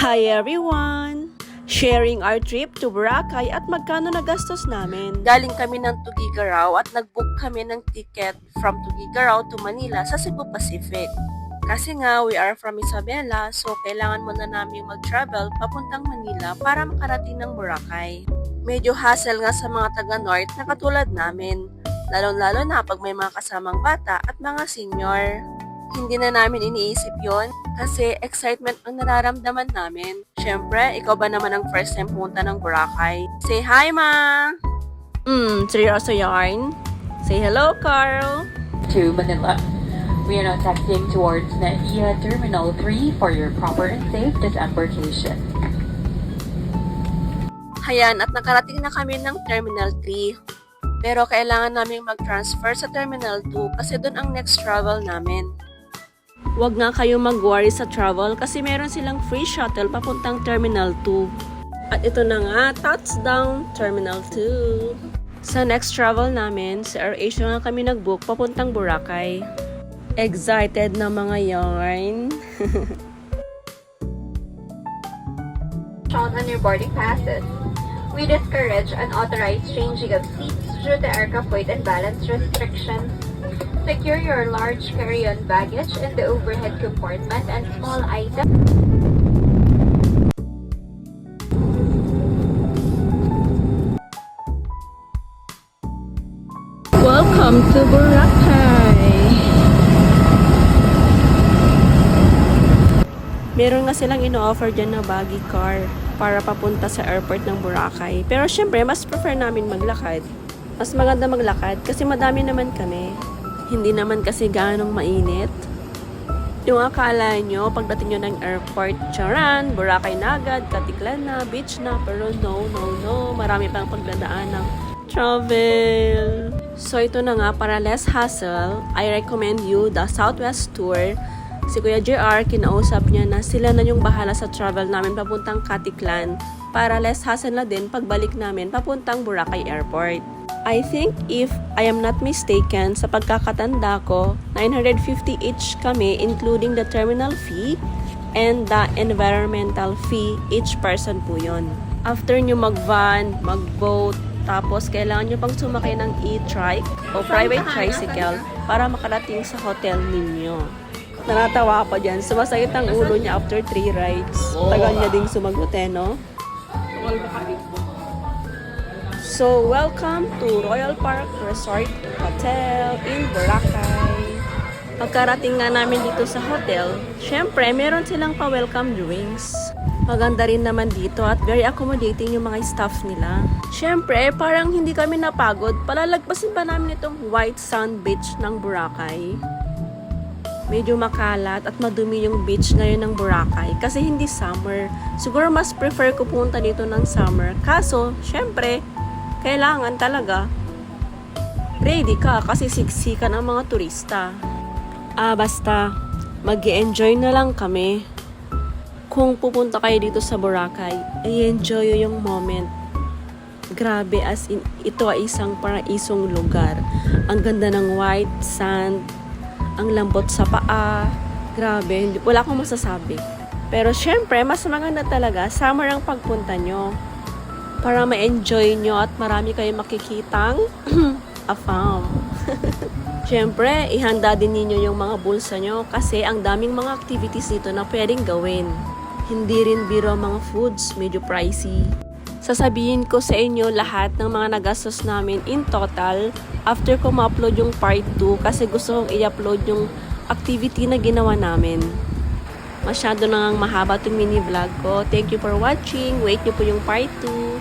Hi everyone! Sharing our trip to Boracay at magkano nagastos namin. Galing kami ng Tuguegarao at nag-book kami ng ticket from Tuguegarao to Manila sa Cebu Pacific. Kasi nga, we are from Isabela, so kailangan muna namin mag-travel papuntang Manila para makarating ng Boracay. Medyo hassle nga sa mga taga-North na katulad namin, lalong-lalo na pag may mga kasamang bata at mga senior. Hindi na namin iniisip yon kasi excitement ang nararamdaman namin. Siyempre, ikaw ba naman ang first time pumunta ng Boracay? Say hi, Ma! Seryoso yarn? Say hello, Carl! To Manila. We are now taxiing towards NAIA Terminal 3 for your proper and safe disembarkation. Hayan, at nakarating na kami ng Terminal 3. Pero kailangan namin mag-transfer sa Terminal 2 kasi doon ang next travel namin. Huwag nga kayo mag-worry sa travel kasi meron silang free shuttle papuntang Terminal 2. At ito na nga, touchdown, Terminal 2. Sa next travel namin, sa AirAsia nga kami nag-book papuntang Boracay. Excited na mga yarn. Shown on your boarding passes. We discourage unauthorized changing of seats due to aircraft weight and balance restrictions. Secure your large carry-on baggage in the overhead compartment and small items. Welcome to Boracay! Meron nga silang ino-offer dyan na buggy car para papunta sa airport ng Boracay. Pero syempre, mas prefer namin maglakad. Mas maganda maglakad kasi madami naman kami. Hindi naman kasi ganong mainit. Yung akala nyo, pagdating nyo ng airport, charan, Boracay na agad, Katiklan na, beach na, pero no. Marami pang pagdadaan ng travel. So ito na nga, para less hassle, I recommend you the Southwest Tour. Si Kuya JR, kinausap niya na sila na yung bahala sa travel namin papuntang Katiklan para less hassle na din pagbalik namin papuntang Boracay Airport. I think if I am not mistaken, sa pagkakatanda ko, 950 each kami including the terminal fee and the environmental fee each person po yun. After nyo mag-van, mag-boat, tapos kailangan nyo pang sumakay ng e-trike o private tricycle para makarating sa hotel ninyo. Nanatawa pa dyan. Sumasakit ang ulo niya after 3 rides. Tagal niya ding sumagot no? So, welcome to Royal Park Resort Hotel in Boracay. Pagkarating nga namin dito sa hotel, syempre, meron silang pa-welcome drinks. Maganda rin naman dito at very accommodating yung mga staff nila. Syempre, parang hindi kami napagod. Palalagpasin pa namin itong white sand beach ng Boracay. Medyo makalat at madumi yung beach ngayon ng Boracay kasi hindi summer. Siguro mas prefer ko punta dito ng summer. Kaso, syempre, kailangan talaga ready ka kasi siksikan ang mga turista. Basta, mag-i-enjoy na lang kami. Kung pupunta kayo dito sa Boracay, i-enjoy yung moment. Grabe, as in, ito ay isang paraisong lugar. Ang ganda ng white sand, ang lambot sa paa. Grabe, wala akong masasabi. Pero syempre, mas maganda talaga summer ang pagpunta nyo. Para ma-enjoy nyo at marami kayong makikitang afam. Syempre, ihanda din ninyo yung mga bulsa nyo kasi ang daming mga activities dito na pwedeng gawin. Hindi rin biro mga foods, medyo pricey. Sasabihin ko sa inyo lahat ng mga nagastos namin in total after ko ma-upload yung part 2 kasi gusto kong i-upload yung activity na ginawa namin. Masyado na ngang mahaba itong mini vlog ko. Thank you for watching. Wait nyo po yung part 2.